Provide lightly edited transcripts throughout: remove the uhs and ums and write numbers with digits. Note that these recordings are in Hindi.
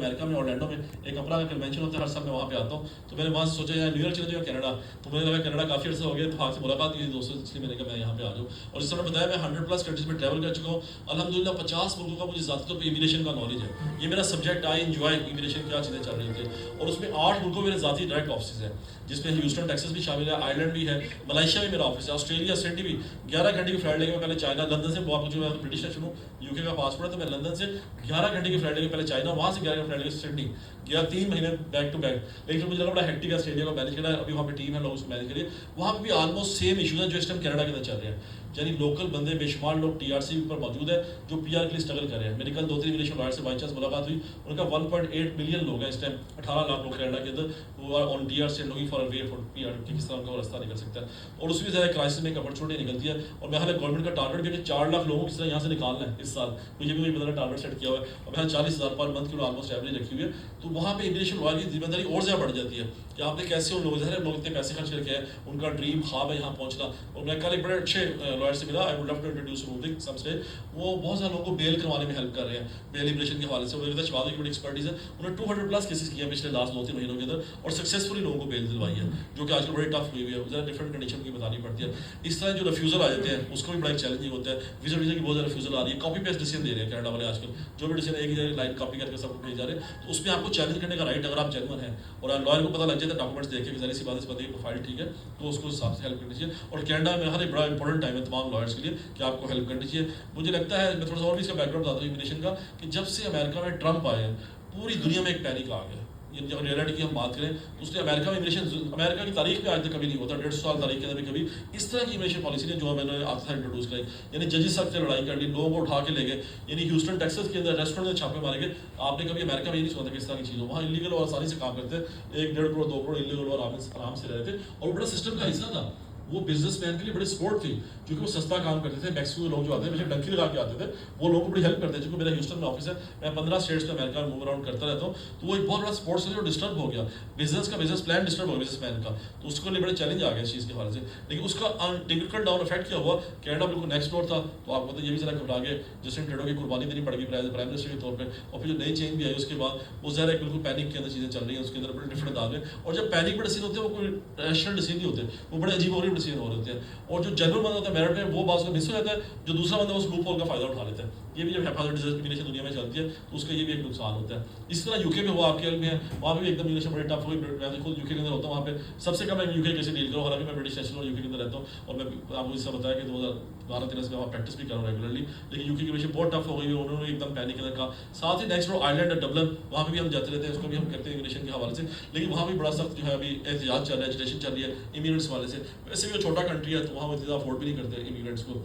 अमेरिका में ऑरलैंडो में एक अपना का कन्वेंशन होता है, हर साल मैं वहाँ पे आता हूँ। तो मैंने वहाँ सोचा यार न्यू ईयर चले जाओ कनाडा, तो मुझे लगा कनाडा काफ़ी अर्सा हो गया, तो वहाँ से मुलाकात की थी दोस्तों, इसलिए मैंने कहा मैं यहाँ पे आ जाऊँ। और जिस तरह बताया मैं 100+ कंट्रीज में ट्रैवल कर चुका हूँ अल्हम्दुलिल्लाह। 50 मुल्कों का मुझे ज़्यादा तौर पर इमिग्रेशन का नॉलेज है, ये मेरा सब्जेक्ट। आई एंजॉय इमिग्रेशन क्या चीज़ें चल रही थी, और उसमें 8 मुल्कों मेरे ज़ाती डायरेक्ट ऑफिस है, जिसमें ह्यूस्टन टेक्सास भी शामिल है, आयरलैंड भी है, मलेशिया में मेरा ऑफिस है, ऑस्ट्रेलिया सिडनी भी। 11 घंटे की फ्लाइट लेके मैं पहले चाइना, लंदन से बहुत जो मैं ब्रिटिश नेशनल हूँ, यूके का पासपोर्ट है, तो मैं लंदन से 11 घंटे की फ्लाइट लेके पहले चाइना, वहाँ से 11 घंटे फ्लाइट लेके सिडनी गया, 3 महीने बैक टू बैक। लेकिन मुझे लगा बड़ा हेक्टिक है स्टेडियम को मैनेज करना है, अभी वहाँ पे टीम है, लोग उसको मैनेज करिए। वहाँ पे भी ऑलमोस्ट सेम इशूज हैं जो इस टाइम कनाडा के अंदर चल रहे हैं, यानी लोकल बंदे बेशुमार लोग टीआरसी पर मौजूद है जो पीआर के लिए स्ट्रगल कर रहे हैं। मेरी कल 2-3 इमिग्रेशन लॉयर से बाई चांस मुलाकात हुई, उनका 1.8 मिलियन लोग हैं इस टाइम, 18 लाख लोग कनाडा के अंदर, वो are on TRC looking for a way for PR कि किस तरह उनका रास्ता निकल सकता है। और उसमें ज़्यादा क्राइसिस में एक अपॉर्चुनिटी निकलती है, और मैं हाल गवर्नमेंट का टारगेट भी 4 लाख लोगों को किस तरह यहाँ से निकालना है इस साल, मुझे भी पता टारगेट सेट किया हुआ है, और मैं 40,000 पर मंथ की ऑलमोस्ट एवरेज रखी हुई है। तो वहाँ पे इमिग्रेशन लॉयर की जिम्मेदारी और ज़्यादा बढ़ जाती है कि आपने कैसे उन लोगों से लोग इतने पैसे खर्च करके हैं, उनका ड्रीम ख्वाब है यहाँ पहुँचना। और मैं कल एक बड़े अच्छे लॉयर से मिला, I would love to introduce some stage, वो बहुत सारे लोगों को बेल करवाने में हेल्प कर रहे हैं, बेल इमिग्रेशन के हवाले से। उन्होंने शवाद की बड़ी एक्सपर्टीज है, उन्होंने 200+ केसेस किए हैं पिछले लास्ट 2-3 महीनों के अंदर, और सक्सेसफुली लोगों को बेल दिलवाई है, जो कि आजकल बड़ी टफ हुई है, ज़रा डिफरेंट कंडीशन की बतानी पड़ती है। इस तरह जो रिफ्यूजल आ जाते हैं उसको भी बड़ा चैलेंजिंग होता है, वीजा की बहुत ज़्यादा रिफ्यूजल आ रही है, कॉपी पेस्ट डिसीजन दे रहे हैं कनाडा वाले आजकल, जो भी डिसीजन एक ही लाइन कॉपी करके सबको भेज जा रहे हैं। तो उसमें आपको चैलेंज करने का राइट, अगर आप जेन्युइन हैं और लॉयर को पता लग जाता है डॉक्यूमेंट्स देख के ज़ाहिर सी बात इस बंदे की प्रोफाइल ठीक है, तो उसको हिसाब से हेल्प करनी चाहिए। और कनाडा में हर एक बड़ा इंपॉर्टेंट टाइम है तमाम लॉयर्स के लिए कि आपको हेल्प करनी चाहिए। मुझे लगता है मैं थोड़ा सा और भी इसका बैकग्राउंड बताता हूँ इमिग्रेशन का, कि जब से अमेरिका में ट्रंप आए हैं पूरी दुनिया में एक पैनिक आ गया। ये जब रियलिटी की हम बात करें तो उसने अमेरिका में इमिग्रेशन, अमेरिका की तारीख में आज तक कभी नहीं होता, 150 साल तारीख के अंदर भी कभी इस तरह की इमिग्रेशन पॉलिसी ने जो मैंने आज तक इंट्रोड्यूस कराई। यानी जजेस साहब से लड़ाई कर ली, लोगों को उठा के ले गए, यानी ह्यूस्टन टेक्सास के अंदर रेस्टोरेंट में छापे मारे गए। आपने कभी अमेरिका में ये नहीं सुना था किस तरह की चीज़ हो, वहाँ इलीगल और आसानी से काम करते हैं, 1-1.5 करोड़ 2 करोड़ इलीगल और आराम से रहते थे, और बड़ा सिस्टम का हिस्सा था। वो बिजनेसमैन के लिए बड़ी सपोर्ट थी, क्योंकि वो सस्ता काम करते थे। मैक्सिको के लोग जो आते हैं, मुझे डंकी लगा के आते थे, वो लोगों को बड़ी हेल्प करते हैं। क्योंकि मेरा ह्यूस्टन में ऑफिस है, मैं 15 स्टेट्स में अमेरिका में मूव अराउंड करता रहता हूँ, तो वो एक बहुत बड़ा सपोर्ट से जो डिस्टर्ब हो गया, बिजनेस प्लान डिस्टर्ब हो गया बिजनेसमैन का, तो उसके लिए बड़े चैलेंज आ गया इस चीज़ के हवाले से। लेकिन उसका टिकट डाउन इफेक्ट क्या हुआ, कनाडा बिल्कुल नेक्स्ट डोर था, तो आपको तो ये भी जरा घबरा गए, जस्टिन ट्रूडो की कुर्बानी देनी पड़ेगी प्राइम मिनिस्टर के तौर पर। और फिर जो नई चेंज भी आई उसके बाद वो ज़रा बिल्कुल पैनिक के अंदर चीज़ें चल रही हैं, उसके अंदर बड़े डिफरेंट आ गए। और जब पैनिक में डिसीजन होते हैं वो कोई रैशनल डिसीजन नहीं होते, वो बड़े अजीब और डिसीजन हो रहे होते हैं। और जो जनरल बंदा होता है मेरिट में, वो बात को मिस हो जाता है, जो दूसरा बंदा उस लूप होल का फायदा उठा लेता है। ये भी जब हेफाजत डिस्क्रिमिनेशन दुनिया में चलती है तो उसका ये भी एक नुकसान होता है। इस तरह यूके में हुआ, आपके एल में है, वहाँ पे भी एकदम इमिग्रेशन बड़ी टफ हुई। मैं खुद यूके के अंदर होता हूँ, वहाँ पे सबसे कम मैं यूके कैसे डील करूँ, हालांकि मैं ब्रिटिश नेशनल और यूके के अंदर रहता हूँ, और मैं आपको इससे बताया कि 2012-13 से वहाँ प्रैक्टिस भी कर रहा हूँ रेगुलरली। लेकिन यूके की इमिग्रेशन बहुत टफ हो गई, उन्होंने एकदम पैनिक के अंदर कहा। साथ ही नेक्स्ट डोर आयरलैंड है डबलिन, वहाँ पे भी हम जाते रहते हैं, उसको भी हम करते हैं इमिग्रेशन के हवाले से। लेकिन वहाँ भी बड़ा सख्त जो है अभी एहतियात चल रहा है, एजुटेशन चल रही है इमिग्रेंट्स वाले से। वैसे भी वो छोटा कंट्री है, तो वहाँ वो इतना अफोर्ड भी नहीं करते इमिग्रेंट्स को।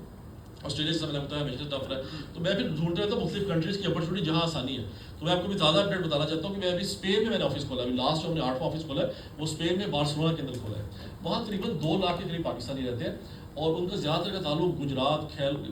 ऑस्ट्रेलिया से मैंने बताया हमेशा टफ रहा है, तो मैं फिर ढूंढता रहता हूँ मुख्तलिफ कंट्रीज़ की अपॉर्चुनिटी जहाँ आसानी है। तो मैं आपको भी ज़्यादा अपडेट बताना चाहता हूँ कि मैं अभी स्पेन में मैंने ऑफिस खोला, अभी लास्ट जो हमने 8वां ऑफिस खोला है वो स्पेन में बार्सिलोना के अंदर खोला है। वहाँ तकरीबन 2 लाख के करीब पाकिस्तानी रहते हैं, और उनका ज़्यादातर का ताल्लुक गुजरात,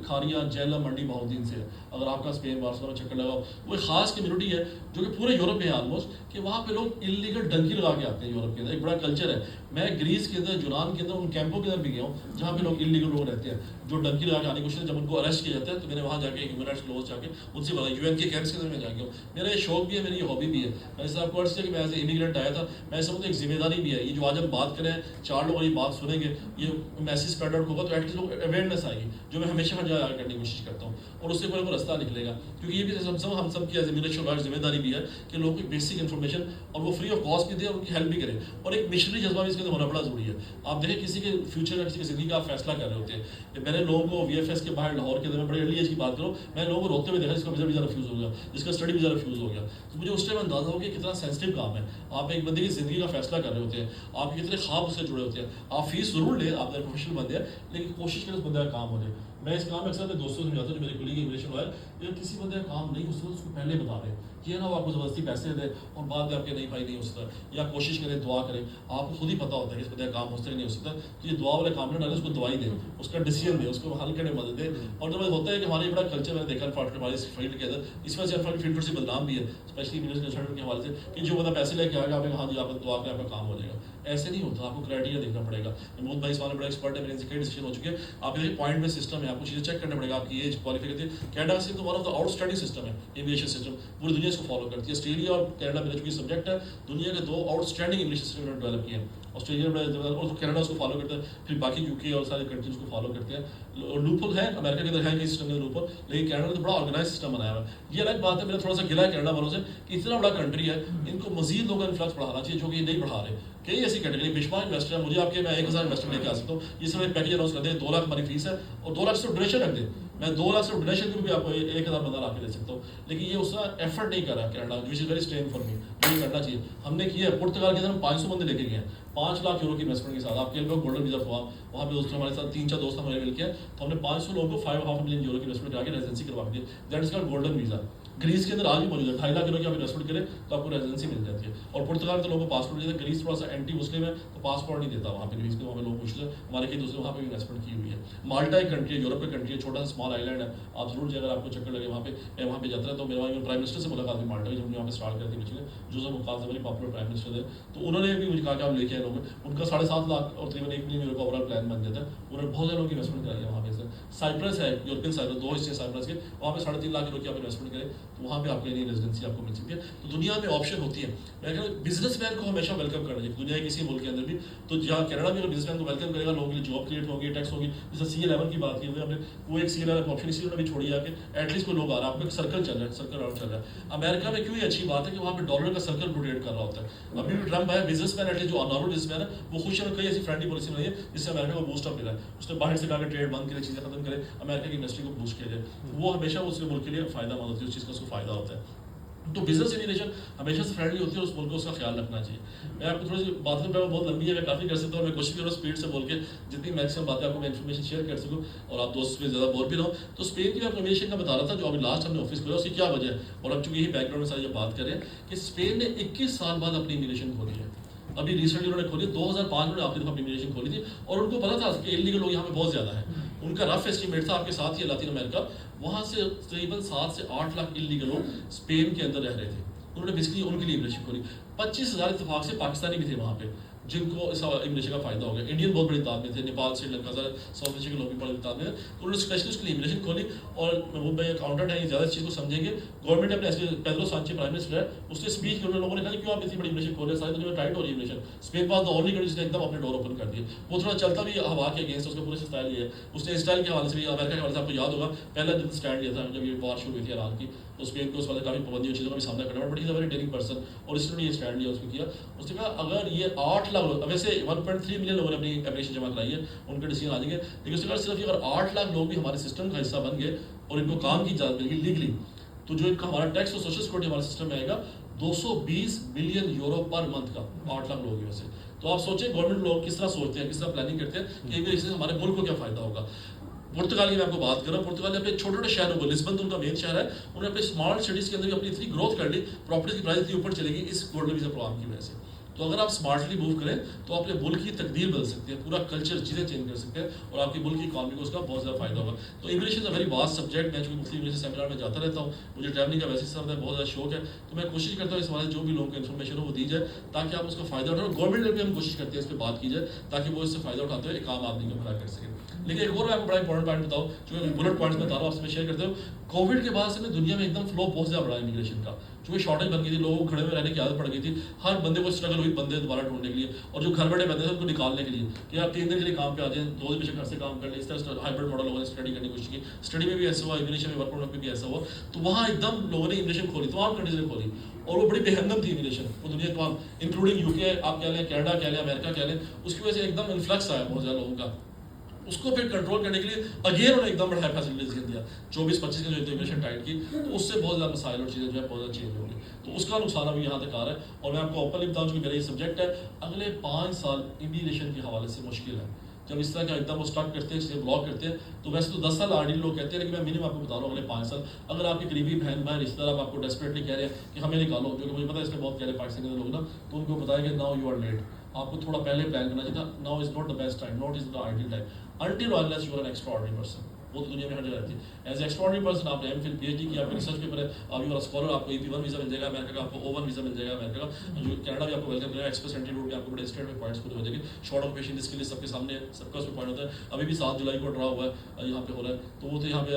खारिया, जेला, मंडी, बहुद्दीन से है। अगर आपका स्पेन बार्सिलोना चक्कर लगाओ, वो एक खास कम्युनिटी है जो कि पूरे यूरोप में है ऑलमोस्ट, कि वहाँ पे लोग इलीगल डंकी लगा के आते हैं। यूरोप के अंदर एक बड़ा कल्चर है। मैं ग्रीस के अंदर, यूनान के अंदर उन कैंपों के अंदर भी गया हूँ जहाँ पे लोग इलीगल लोग रहते हैं, जो डंकी लगा के आने की कोशिश। जब उनको अरेस्ट किया जाता है तो मैंने वहाँ जाके ह्यूमन राइट्स लॉज जाके उनसे बोला, यूएन के कैंप्स के अंदर मैं जाके हूँ। मेरा ये शौक भी है, मेरी ये हॉबी भी है। मैंने सिर्फ आपको अर्ज किया कि मैं एज ए इमिग्रेंट आया था, मैं समझता एक जिम्मेदारी भी है। ये जो आज हम बात करें, 4 लोग ये बात सुनेंगे, ये मैसेज स्प्रेड आउट होगा, तो एटलीस्ट लोग अवेयरनेस आएगी, जो मैं हमेशा हर जगह करने की कोशिश करता हूँ, और उससे कोई रास्ता निकलेगा। क्योंकि ये भी हम सब की एज इमिग्रेशन जिम्मेदारी भी है कि लोगों को बेसिक इन्फॉर्मेशन और वो फ्री ऑफ कॉस्ट भी दे और उनकी हेल्प भी करें। और एक मिशनरी जज्बा भी इसके अंदर होना बड़ा जरूरी है। आप देखें किसी के फ्यूचर का, किसी की जिंदगी का आप फैसला कर रहे होते हैं। मैंने लोगों को VFS के बाहर लाहौर के अंदर, मैं बड़ी अर्ली एज की बात करूँ, मैं लोगों को रोकते हुए देखा जिसका वीजा रिफ्यूज हो गया, जिसका स्टडी वीजा रिफ्यूज हो गया। तो मुझे उस टाइम अंदाजा हो गया कितना सेंसिटिव काम है। आप एक बंदे की जिंदगी का फैसला कर रहे होते हैं, आपके कितने ख्वाब उससे जुड़े होते हैं। आप फीस जरूर लें, आप प्रोफेशनल बंदे हैं, लेकिन कोशिश करें उस बंदे का काम हो जाए। मैं इस काम में अक्सर अपने दोस्तों से समझाता हूँ, जो मेरे कुलीग इमिग्रेशन लॉयर, या किसी बंदे का काम नहीं हो उसको पहले बता दें। ये ना वो आपको ज़बरदस्ती पैसे दे और बाद में आपके नहीं भाई नहीं हो सकता, या कोशिश करें, दुआ करें। आपको खुद ही पता होता है कि इस बंदे का काम हो सकता है नहीं हो सकता, तो ये दुआ वाले काम में डालें, उसको दवाई दें, उसका डिसीजन दें, उसको हल करने में मदद दें। और जब होता है कि हमारे बड़ा कल्चर मैंने देखा हमारे इस फील्ड के अंदर, इस वजह से अनफॉर्चुनेटली फील्ड से बदनाम भी है, स्पेशली इमिग्रेशन कंसल्टेंट के हवाले से, कि जो बंदा पैसे लेके आ गया, आपने कहा हाँ जी आपने दुआ करें आपका काम हो जाएगा। ऐसे नहीं होता, आपको क्राइटेरिया देखना पड़ेगा। महमूद भाई इस वाले बड़ा एक्सपर्ट है, मेरे इनसे कई डिसीजन हो चुके हैं। आप ये पॉइंट में सिस्टम है, आपको चीज़ें चेक करना पड़ेगा, आपकी एज, क्वालिफिकेशन। कनाडा से तो one of the outstanding system है इमिग्रेशन सिस्टम, पूरी दुनिया इसको फॉलो करती है। ऑस्ट्रेलिया और कनाडा मेरा चूंकि सब्जेक्ट है, दुनिया के 2 आउटस्टैंडिंग इंग्लिश सिस्टम डेवलप किए हैं। ऑस्ट्रेलिया में और कनाडा उसको फॉलो करता है, फिर बाकी यूके और सारे कंट्रीज को फॉलो करते हैं। लूपहोल है अमेरिका के अंदर है कि सिस्टम में लूपहोल, लेकिन कनाडा ने तो बड़ा ऑर्गेनाइज सिस्टम बनाया हुआ है। ये अलग बात है, मेरा थोड़ा सा गिला है कनाडा वालों से कि इतना बड़ा कंट्री है, इनको मजीद लोगों का इन्फ्लक्स बढ़ाना चाहिए जो कि नहीं बढ़ा रहे। कई ऐसी कैटेगरी बेशुमार इन्वेस्टर है, मुझे आपके मैं 1000 इन्वेस्टर लेके आ सकता हूँ, ये सब एक पैकेज अनाउंस कर दें, 2 लाख हमारी फीस है और 2 लाख सिर्फ डोनेशन रख दें, मैं 2 लाख सिर्फ डोनेशन के भी आपको 1000 बंदा ला के दे सकता हूँ। लेकिन ये उसका एफर्ट नहीं कर रहा Canada, which is very strain for me. ये करना चाहिए, हमने किया है। पुर्तगाल के अंदर हम 500 बंदे लेके गए हैं 5 लाख यूरो की इन्वेस्टमेंट के साथ। आपके लिए गोल्डन वीजा हुआ, वहाँ पे दोस्तों हमारे साथ 3-4 दोस्त हमारे मिल के, तो हमने 500 लोगों को 5.5 मिलियन यूरो की इन्वेस्टमेंट करा के रेजिडेंसी करवा दी। That is called golden visa. Greece के अंदर आज भी मौजूद है, 2.5 लाख यूरो की आप इन्वेस्टमेंट करें तो आपको रेजिडेंसी मिल जाती है। और पुर्तगाल में तो लोगों को पासपोर्ट देते हैं, ग्रीस थोड़ा सा एंटी मुस्लिम है तो पासपोर्ट नहीं देता वहाँ पे ग्रीस के, वहाँ पे लोग पूछते हैं। हमारे कई दोस्तों वहाँ पे इन्वेस्टमेंट की हुई है। माल्टा एक कंट्री है, यूरोप की कंट्री है, छोटा सा स्मॉल आइलैंड है, आप जरूर अगर आपको चक्कर लगे वहाँ पे, मैं वहाँ पे जाता रहता हूँ। मेरे वहाँ प्राइम मिनिस्टर से मुलाकात हुई माल्टा की, जब वहाँ पे स्टार्ट करती पिछले, जो सब खास वेरी पॉपुलर प्राइम मिनिस्टर थे, तो उन्होंने भी मुझे कहा कि आप लेके आए लोग, उनका 7.5 लाख और तकरीबन 1 मिलियन यूरो का ओवरऑल प्लान बन जाता है। उन्होंने बहुत सारे लोग की इन्वेस्टमेंट कराई है वहाँ पे से। साइप्रस है, यूरोपियन साइप्रस, 2 हिस्से साइप्रस के, वहाँ पे 3.5 लाख यूरो की आप इन्वेस्टमेंट करें तो वहाँ पे आपके लिए रेजिडेंसी आपको मिल सकती है। तो दुनिया में ऑप्शन होती है। मैं कहता हूँ बिजनेसमैन को हमेशा वेलकम करना चाहिए दुनिया के किसी मुल्क के अंदर भी। तो जहाँ कनाडा में अगर बिजनेसमैन को वेलकम करेगा, लोगों के लिए जॉब क्रिएट होगी, टैक्स होगी। जैसे C11 की बात की हमने, वो एक C11 ऑप्शन इसी उन्होंने भी छोड़ी आके, एटलीस्ट कोई लोग आ रहा है, आपका सर्कल चल रहा है, सर्कल राउंड चल रहा है। अमेरिका में क्यों ये अच्छी बात है कि वहाँ पे डॉलर का सर्कल रोटेट कर रहा होता है। अभी भी ट्रम्प है, बिजनेसमैन एटलीस्ट जो नॉर्मल बिजनेसमैन है वो खुश है, कई ऐसी फ्रेंडली पॉलिसी बनाई है जिससे अमेरिका को बूस्ट अप मिला है। उसने बाहर से कहा ट्रेड बंद करे, चीज़ें खत्म करे, अमेरिका की इंडस्ट्री को बूस्ट किया जाए, वो हमेशा उसके मुल्क के लिए फायदा मंद होती है, उस चीज़ का उसको फायदा होता है। तो बिजनेस इमिग्रेशन हमेशा से फ्रेंडली होती है और उस मुल्क को उसका ख्याल रखना चाहिए। मैं आपको थोड़ी सी बात करूँ, बहुत लंबी है, मैं काफ़ी कर सकता हूँ, मैं कोशिश करूँ स्पीड से बोल के जितनी मैक्सिमम बातें आपको मैं इन्फॉर्मेशन शेयर कर सकूँ और आप दोस्त में ज़्यादा बोल भी रहा हूँ। तो स्पेन की मैं इमिग्रेशन का बता रहा था, जो अभी लास्ट हमने ऑफिस खोला, उसकी क्या वजह है, और अब चूंकि यही बैकग्राउंड में सारी जब बात करें कि स्पेन ने 21 साल बाद अपनी इमिग्रेशन खोली है। अभी रिसेंटली उन्होंने खोली, 2005 में आखिरी दफा इमिग्रेशन खोली थी, और उनको पता था कि इलीगल लोग यहाँ पे बहुत ज़्यादा है। उनका रफ एस्टिमेट था, आपके साथ ही लातिन अमेरिका, वहाँ से तकरीबन 7 से 8 लाख इलीगल लोग स्पेन के अंदर रह रहे थे। उन्होंने बेसिकली उनके लिए इमिग्रेशन खोली। 25,000 इत्तेफाक से पाकिस्तानी भी थे वहाँ पे, जिनको इस इमिग्रेशन का फायदा हो गया। इंडियन बहुत बड़ी तादाद में थे, नेपाल, श्रीलंका, साउथ एशिया के लोग भी बड़ी तादाद में थे, तो उन्होंने स्पेशली उसके लिए इमिग्रेशन खोली। और वो भाई अकाउंटेंट है, ज़्यादा चीज़ को समझेंगे। गवर्नमेंट ने अपने पेड्रो साnchez प्राइम मिनिस्टर है, उसने स्पीच की, उन्होंने लोगों ने कहा क्यों आप इतनी बड़ी इमिग्रेशन खोल रहे हैं, सारी दुनिया में टाइट हो रही है immigration, Spain pass the only country जिसने एकदम अपने डोर ओपन कर दिए। वो थोड़ा चलता भी हवा के अगेंस्ट, उसका पूरा स्टाइल ये है। उसने स्टाइल के हवाले से भी, अमेरिका के हवाले से आपको याद होगा पहला दिन स्टैंड लिया था जब ये वॉर शुरू हुई थी ईरान की, तो स्पेन को उस वाले काफ़ी पाबंदियों चीज़ों का भी सामना करना पड़ा, but is a very dairying person, और इसने ये स्टैंड लिया, उसने किया। उसने कहा अगर ये 8 लाख लोग, वैसे 1.3 मिलियन लोगों ने अपनी एप्लीकेशन जमा कराई है, उनके डिसीजन आ जाएंगे, लेकिन उसने कहा सिर्फ अगर 8 लाख लोग भी हमारे सिस्टम का हिस्सा बन गए और इनको काम की इजाज़त मिल गई लीगली, तो जो इनका हमारा टैक्स और सोशल सिक्योरिटी हमारे सिस्टम में आएगा 220 बिलियन यूरो पर मंथ का, 8 लाख लोग वैसे। तो आप सोचें गवर्नमेंट लोग किस तरह सोचते हैं, किस तरह प्लानिंग करते हैं कि इससे हमारे मुल्क को क्या फ़ायदा होगा। पुर्तगाल की मैं आपको बात कर रहा हूँ, पुर्तगाल ने अपने छोटे छोटे शहरों को, लिस्बन तो उनका मेन शहर है, उन्होंने अपने स्मार्ट सिटीज़ के अंदर भी अपनी इतनी ग्रोथ कर ली, प्रॉपर्टी की प्राइस इतनी ऊपर चलेगी इस गोल्डन वीज़ा प्रोग्राम की वजह से। तो अगर आप स्मार्टली मूव करें तो अपने मुल्क की तकदीर बदल सकते हैं, पूरा कल्चर चीज़ें चेंज कर सकते हैं और आपकी मुल्क की इकॉनमी को उसका बहुत ज़्यादा फायदा होगा। तो immigration is a very vast subject. मैं चूँकि मुफ्ती इमिग्रेशन सेमिनार में जाता रहता हूँ, मुझे ट्रैवलिंग का वैसे समय बहुत ज़्यादा शौक है, तो मैं कोशिश करता हूँ इस वाले जो भी लोगों को इन्फॉर्मेशन हो वो दी जाए ताकि आप उसका फ़ायदा उठाएं। गवर्नमेंट ने भी हम कोशिश करते हैं इस पर बात की जाए ताकि वो इससे फ़ायदा उठाते हुए एक आम आदमी को भला कर सके। लेकिन एक और मैं आपको बड़ा इंपॉर्टेंट पॉइंट बताऊँ, जो बुलेट पॉइंट्स बता रहा हूँ आपसे मैं शेयर करते हो। कोविड के बाद से दुनिया में एकदम फ्लो बहुत ज़्यादा बढ़ा इमिग्रेशन का, चूँकि शॉर्टेज बन गई थी, लोगों को खड़े में रहने की आदत पड़ गई थी, हर बंदे को स्ट्रगल हुई बंदे दोबारा ढूंढने के लिए, और जो घर बैठे बंदे थे उनको निकालने के लिए कि आप 3 दिन के लिए काम पे आ जाएं, 2 दिन पीछे घर से काम कर लें। इस तरह हाइब्रिड मॉडल लोगों ने स्टडी करने की कोशिश की, स्टडी में भी ऐसा हुआ, इमिग्रेशन में वर्क में भी ऐसा हुआ। तो वहाँ एकदम लोगों ने इमिग्रेशन खोली, तमाम कंट्रीज ने खोली, और वो बड़ी बेहंगम थी इमिग्रेशन, वो दुनिया तमाम इंक्लूडिंग यूके आप कह लें, कनाडा कह लें, अमेरिका कह लें, उसकी वजह से एकदम इन्फ्लक्स आया बहुत ज़्यादा लोगों का। उसको फिर कंट्रोल करने के लिए अगेन उन्होंने एकदम बड़ा फैसिलिटीज दिया, 24-25 की जो इमिग्रेशन टाइट की, तो उससे बहुत ज़्यादा मसाइल और चीज़ें जो है बहुत ज़्यादा चेंज होंगी। तो उसका नुकसान अभी यहाँ तक आ रहा है। और मैं आपको ओपनली बताऊँ कि मेरा ये सब्जेक्ट है, अगले 5 साल इमिग्रेशन के हवाले से मुश्किल है। जब इस तरह का एकदम वो स्टार्ट करते हैं, इसे ब्लॉक करते हैं, तो वैसे तो 10 साल आरडी लोग कहते हैं, लेकिन मैं मिनिमम आपको बता रहा हूँ अगले 5 साल। अगर आपकी करीबी बहन भाई रिश्तेदार आपको डेस्परेटली कह रहे हैं कि हमें निकालो, जो कि मुझे पता है इसमें बहुत कह रहे हैं पाकिस्तान के लोग ना, तो उनको बताएंगे नाउ यू आर लेट, आपको थोड़ा पहले प्लान करना चाहिए था, now is not the best time, not is the ideal time, until or unless you are an extraordinary person। वो तो दुनिया में हर जगह रहती है। एज एक्सट्रॉर्डिनरी पर्सन आपने एमफिल PhD किया, आपके रिसर्च पेपर है, आप यू आर स्कॉलर, आपको AP1 वीज़ा मिल जाएगा अमेरिका का, आपको O1 वीज़ा मिल जाएगा अमेरिका का, जो कनाडा भी आपको वेलकम करेगा। एक्सप्रेस एंट्री रूट में आपको बड़े स्टेट में पॉइंट्स पूरे हो जाएंगे। शॉर्ट ऑक्यूपेशन इसके लिए सबके सामने सबका उसमें पॉइंट होता है। अभी भी 7 जुलाई को ड्रा हुआ है यहाँ पे हो रहा है, तो वो तो यहाँ पे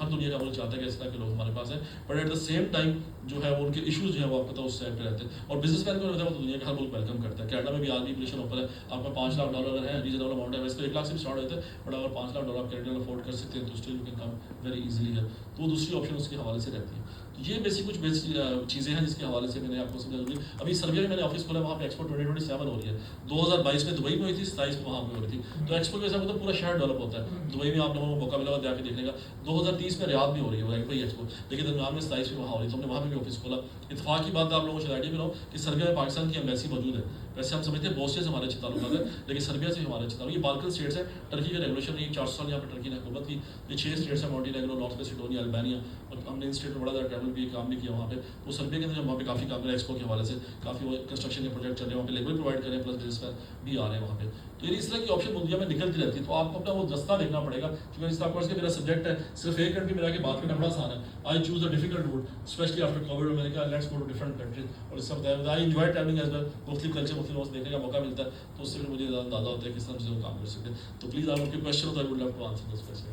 हर दुनिया का मुल्क चाहता है कि इस तरह के लोग हमारे पास हैं, but at the same time जो है वो उनके इशूज़ जो है वो आपको पता उस साइड पे रहते हैं। और बिजनेसमैन को होता है वो तो दुनिया का हर मुल्क वेलकम करता है। कनाडा में भी आज भी इन्फ्लेशन ऊपर है, आपका $5 लाख अगर है रीजनेबल अमाउंट है, वैसे तो $1 लाख से भी स्टार्ट होता है, बट अगर $5 लाख आप कैनेडियन अफोर्ड कर सकते हैं तो still you can come very easily है। तो वो दूसरी ऑप्शन उसके हवाले से रहती है। तो ये बेसिक कुछ बेसिक चीज़ें हैं जिसके हवाले से मैंने आपको समझा दी। अभी सर्बिया में मैंने ऑफिस खोला, वहाँ पे एक्सपो 2027 हो रही है। 2022 में दुबई में हुई थी, 27 में वहाँ पे हो रही थी। तो एक्सपो के हिसाब से तो पूरा शहर डेवलप होता है। दुबई में आप लोगों को मौका मिला जाके देखने का। 2030 में रियाद में हो रही है वही एक्सपो, लेकिन दरमियान में 27 में वहाँ हो रही है, तो हमने वहाँ पे भी ऑफिस खोला। इत्तेफाक की बात आप लोगों को शायद आइडिया में रहो कि सर्बिया में पाकिस्तान की एम्बेसी मौजूद है। वैसे हम समझते हैं बोस्निया से हमारे अच्छे ताल्लुक है, लेकिन सर्बिया से हमारे अच्छे ताल्लुक। ये बाल्कन स्टेट्स है, टर्की का रेगुलेशन नहीं, 400 साल यहाँ पर टर्की ने हुकूमत की। ये 6 स्टेट्स है, मॉन्टेनेग्रो, नॉर्थ मैसेडोनिया, अल्बानिया, और हमने इन स्टेट में बड़ा ज़्यादा ट्रैवल भी काम भी किया वहाँ पे। तो सर्बिया के अंदर वहाँ पे काफ़ी काम करें एक्सपो के हवाले से, काफ़ी वो कंस्ट्रक्शन के प्रोजेक्ट चल रहे हैं वहाँ पे, लेबर प्रोवाइड करें, प्लस बिजनेसमैन भी आ रहे हैं वहाँ पे। तो ये इस तरह की ऑप्शन दुनिया में निकलती रहती है। तो आपको अपना वो रास्ता देखना पड़ेगा, क्योंकि इस तरह मेरा सब्जेक्ट है, सिर्फ एक कंट्री में रह के बात करना बड़ा आसान है। I choose the difficult route, specially after Covid. मैंने कहा let's go to different countries, और इससे बताया I enjoy travelling as well. मुख्तलिफ कल्चर, मुख्तलिफ लोगों से देखने का मौका मिलता है, तो उससे मुझे ज़्यादा अंदाजा होता है किस तरह से वो काम कर सकते हैं। तो प्लीज़ आप उनके क्वेश्चन हो तो I would love to answer those question.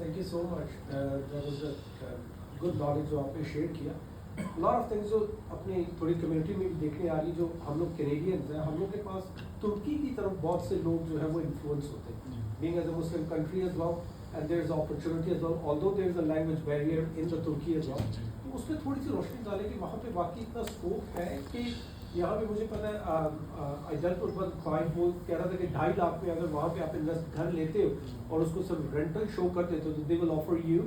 Thank you so much, that was a good knowledge जो आपने शेयर किया। लॉट ऑफ थिंग्स जो अपनी थोड़ी कम्युनिटी में भी देखने आ रही, जो हम लोग कैनेडियंस हैं, हम लोग के पास तुर्की की तरफ बहुत से लोग जो है वो इन्फ्लुएंस होते हैं, being as a Muslim country as well, and there is opportunity as well, although there is a language barrier in the तुर्की एज वेल। तो उस पर थोड़ी सी रोशनी डालें कि वहाँ पे वाकई इतना स्कोप है कि यहाँ पे मुझे पता है I dealt with one client, वो कह रहा था कि 2.5 लाख में अगर वहाँ पे आप इन्वेस्ट घर लेते हो और उसको सिर्फ रेंटल शो कर देते हो, तो they will offer you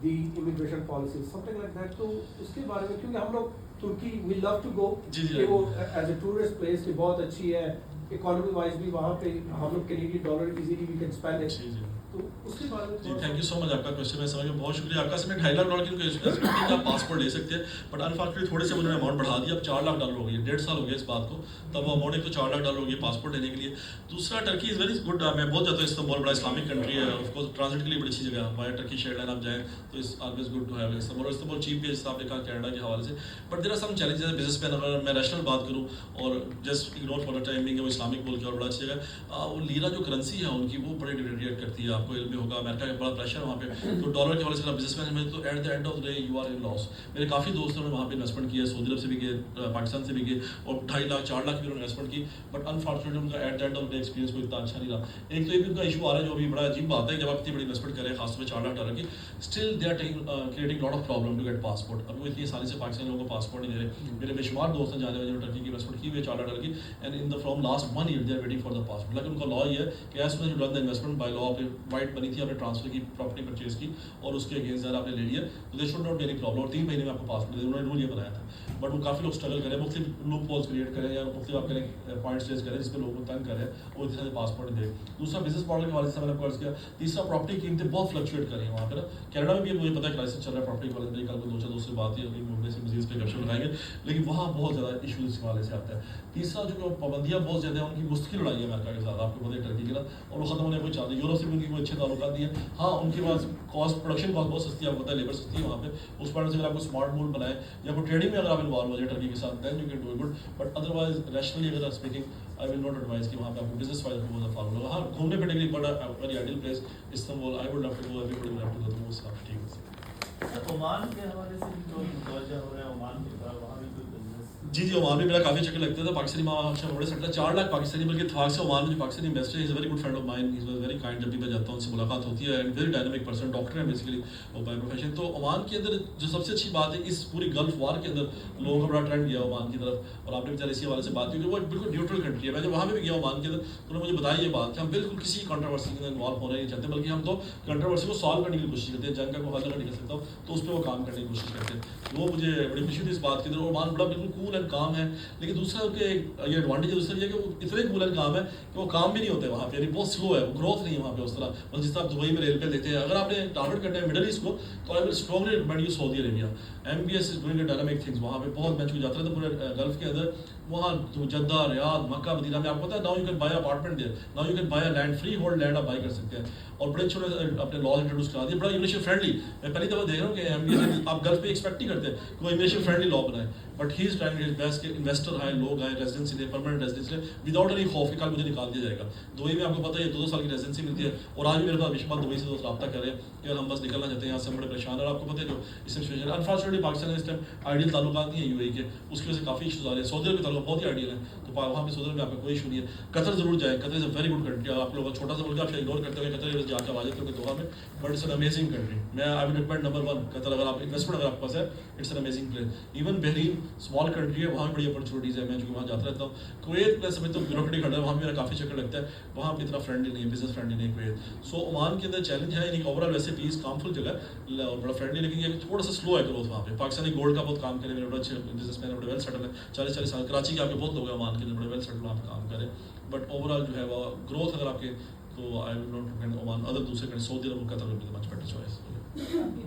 the immigration policy something like that. तो उसके बारे में, क्योंकि हम लोग तुर्की वी लव टू गो, कि वो एज ए टूरिस्ट प्लेस की बहुत अच्छी है, इकोनॉमी वाइज भी वहाँ पे हम लोग Canadian dollar easily we can spend it. तो उसके बारे में जी थैंक यू सो मच आपका क्वेश्चन में समझ में बहुत शुक्रिया आपका। इसमें $2.5 लाख की एक्सपेक्ट आप पासपोर्ट ले सकते हैं, बट अनफॉर्चुनेटली थोड़े से उन्होंने अमाउंट बढ़ा दिया, अब $4 लाख हो गई है। 1.5 साल हो गया इस बात को, तब वो अमाउंट एक तो $4 लाख हो गई पासपोर्ट लेने के लिए। दूसरा, टर्की इज़ वेरी गुड, मैं बहुत जाता हूँ इस्तांबुल, बड़ा इस्लामिक कंट्री है, ऑफकोर्स ट्रांजिट के लिए बड़ी अच्छी जगह है। वाया टर्की शेयर लाइन आप जाएँ तो it's always good to have Istanbul. Istanbul cheap भी है, जैसे आपने कहा कनाडा के हवाले से, but there are some challenges है बिजनेसमैन। अगर मैं रैशनल बात करूँ और just ignore for the time being, वो इस्लामिक मुल्क है और बड़ा अच्छी जगह, वो लीरा जो करेंसी है उनकी वो बड़े डिटेरिएट करती है, आपको इल्म होगा। अमेरिका का बड़ा प्रेशर वहाँ पे, तो डॉलर के हवाले से बिजनेसमैन में, तो at the end of the day you are in loss. मेरे काफ़ी दोस्तों ने वहाँ पे इन्वेस्टमेंट किया, सऊदी अरब से भी गए, पाकिस्तान से भी गए, और 2.5 लाख 4 लाख की उन्होंने इन्वेस्टमेंट की, बट अनफॉर्चुनेटली उनका eight the end of the experience कोई इतना अच्छा नहीं रहा। एक तो ये भी उनका इशू आ रहा है, जो अभी बड़ा अजीब बात है, जब आप इतनी बड़ी इन्वेस्टमेंट करें, खासतौर पर $4 लाख की, still they are creating lot of problem to get passport. अब वो इतनी आसानी से पाकिस्तानी लोगों को पासपोर्ट नहीं दे रहे। मेरे बेशुमार दोस्त हैं जाने वाले जो टर्की की इन्वेस्टमेंट की हुई है $4 की, and in the from last 1 year they are waiting for the passport. लेकिन उनका लॉ ये है कि as soon as you done the investment by law, आपने वाइट बनी थी, आपने ट्रांसफर की, प्रॉपर्टी परचेज की, और उसके अगेंस्ट यार आपने ले लिया, तो they should not be any problem, और 3 महीने में आपको पासपोर्ट दे। उन्होंने रूल ये बनाया था, बट वो काफ़ी लोग स्ट्रगल करें, मुख्तलिफ लूप होल्स क्रिएट करें, या मुख्तलिफ आप करें पॉइंट्स रेज करें जिसमें लोगों को तंग करें, और इस तरह से पासपोर्ट नहीं दे। दूसरा, बिजनेस मॉडल के हवाले से मैंने कर्ज किया। तीसरा, प्रॉपर्टी की कीमतें बहुत फ्लक्चुएट कर रही हैं वहाँ पर ना। कनाडा में भी मुझे पता है क्राइसिस चल रहा है प्रॉपर्टी के हवाले से, कल को 2-4 दोस्त से बात ही अगली मुंबई से मजीद पे गपशप लगाएंगे, लेकिन वहाँ बहुत ज़्यादा इशूज़ इस हवाले से आता है। तीसरा, जो पाबंदियाँ बहुत ज़्यादा हैं, उनकी मुश्किल लड़ाई है अमेरिका के साथ, आपको पता है टर्की के साथ, और वो खत्म होने को चाहते हैं। यूरोप से भी उनकी कोई अच्छे ताल्लुकात नहीं है। हाँ, उनके पास कॉस्ट, प्रोडक्शन कॉस्ट बहुत सस्ती है, आपको पता है लेबर सस्ती है वहाँ पे। उस पर से अगर आपको स्मार्ट मूव बनाए, या कोई ट्रेडिंग में अगर आप इन्वॉल्व हो जाए टर्की के साथ, then you can do good, but otherwise rationally अगर speaking, I will not advise कि वहाँ पे आपको बिजनेस वाइज बहुत फॉलो होगा। हाँ, घूमने फिरने के लिए बड़ा very ideal place Istanbul, I would love to go, everybody would love to go, तो वो सब ठीक है। ओमान के हवाले से भी जो मुतवज्जा हो रहे हैं ओमान की तरफ, वहाँ भी कोई बिजनेस? जी ओमान में मेरा काफ़ी चक्कर लगता था। पाकिस्तानी माशा बड़े सेटल है, 4 लाख पाकिस्तानी, बल्कि इत्तेफाक से ओमान में जो पाकिस्तानी इन्वेस्टर है, is a very good friend of mine, is very kind. जब भी मैं जाता हूँ उनसे मुलाकात होती है, and very dynamic person, doctor है बेसिकली वो बाय प्रोफेशन। तो ओमान के अंदर जो सबसे अच्छी बात है, इस पूरी गल्फ वार के अंदर लोगों का बड़ा ट्रेंड गया ओमान की तरफ, और आपने बेचारे इसी हवाले से बात की कि वो बिल्कुल न्यूट्रल कंट्री है। मैं जब वहाँ पे भी गया ओमान के अंदर, तो उन्होंने मुझे बताया ये बात कि हम बिल्कुल किसी कंट्रोवर्सी के अंदर इन्वॉल्व होना नहीं चाहते, बल्कि हम तो कंट्रोवर्सी को सॉल्व करने की कोशिश करते हैं, जंग का कोई हल अगर निकल सकता हो तो उस पर वो काम करने की कोशिश करते हैं। वो मुझे बड़ी खुशी थी इस बात की। ओमान बड़ा बिल्कुल कूल एंड काम है, लेकिन दूसरा उनके ये एडवांटेज है दूसरा ये कि वो इतने कूल एंड काम है कि वो काम भी नहीं होते वहाँ पे, यानी बहुत स्लो है, ग्रोथ नहीं है वहाँ पे उस तरह, मतलब जिस तरह आप दुबई में रेल पे देखते हैं। अगर आपने टारगेट करना है मिडल ईस्ट को तो I will strongly recommend you Saudi Arabia. MBS is doing dynamic things वहाँ पे, बहुत मैं चूँकि जाता रहता पूरे गल्फ के अंदर, वहाँ जद्दा, रियाद, मक्का, मदीना में आपको पता है now you can buy apartment there, now you can buy a land, freehold land आप बाय कर सकते हैं, और बड़े छोटे अपने लॉज इंट्रोड्यूस करा दिए, बड़ा इमिग्रेशन फ्रेंडली। मैं पहली दफ़ा देख रहा हूँ कि MBS आप गल्फ पे एक्सपेक्ट ही करते हैं कि वो इमिग्रेशन फ्रेंडली लॉ बनाए, but he is trying his best कि इन्वेस्टर आए, लोग आए, रेजिडेंसी ले, परमानेंट रेजिडेंसी ले, विदाउट एनी खौफ कि कल मुझे निकाल दिया जाएगा। दुबई में आपको पता है 2-2 साल की रेजिडेंसी मिलती है, और आज भी मेरे पास विशेष दुबई से दोस्त रब्ता कर रहे हैं कि यार हम बस निकलना चाहते हैं यहाँ से, हम बड़े परेशान है। और आपको पता है जो इसमें सिचुएशन है, अनफॉर्चुनेटली पाकिस्तान में इस टाइम आइडियल ताल्लुकात नहीं है UAE के, उसकी वजह से काफ़ी इशूज़ आ रहे हैं। सऊदी अरब के ताल्लुक बहुत ही आइडियल है, तो वहाँ पे सऊदी अरब में आपका कोई इशू नहीं है। कतर जरूर जाए, Qatar is a very good country. आप लोग छोटा सा मुल्क आप इग्नोर करते हुए कतर जाकर आ जाते हो दोहा में, but it's an amazing country. मैं I will recommend number 1 Qatar, अगर आप इन्वेस्टमेंट अगर आपके पास है, it's an amazing place. Even Bahrain small country है, वहाँ भी बड़ी अपॉर्चुनिटीज़ है, मैं जो वहाँ जाता रहता हूँ। कुवैत मैं समझता हूँ ब्यूरोक्रेटिक खड़ा है, वहाँ भी मेरा काफ़ी चक्कर लगता है, वहाँ पे इतना फ्रेंडली नहीं है, बिजनेस फ्रेंडली नहीं है कुवैत। सो ओमान के अंदर चैलेंज है, यानी ओवरऑल वैसे पीस कामफुल जगह और बड़ा फ्रेंडली, लेकिन ये थोड़ा सा स्लो है ग्रोथ वहाँ पे। पाकिस्तानी गोल्ड का बहुत काम करे, मेरे बड़े अच्छे बिजनेसमैन है, बड़े वेल सेटल है, 40-40 साल। कराची के आपके बहुत लोग हैं ओमान के अंदर बड़े वेल सेटल वहाँ पे काम करें, बट ओवरऑल जो है वो ग्रोथ अगर आपके, तो I will not recommend Oman, other दूसरे कंट्री सऊदी अरब का तरफ much better choice.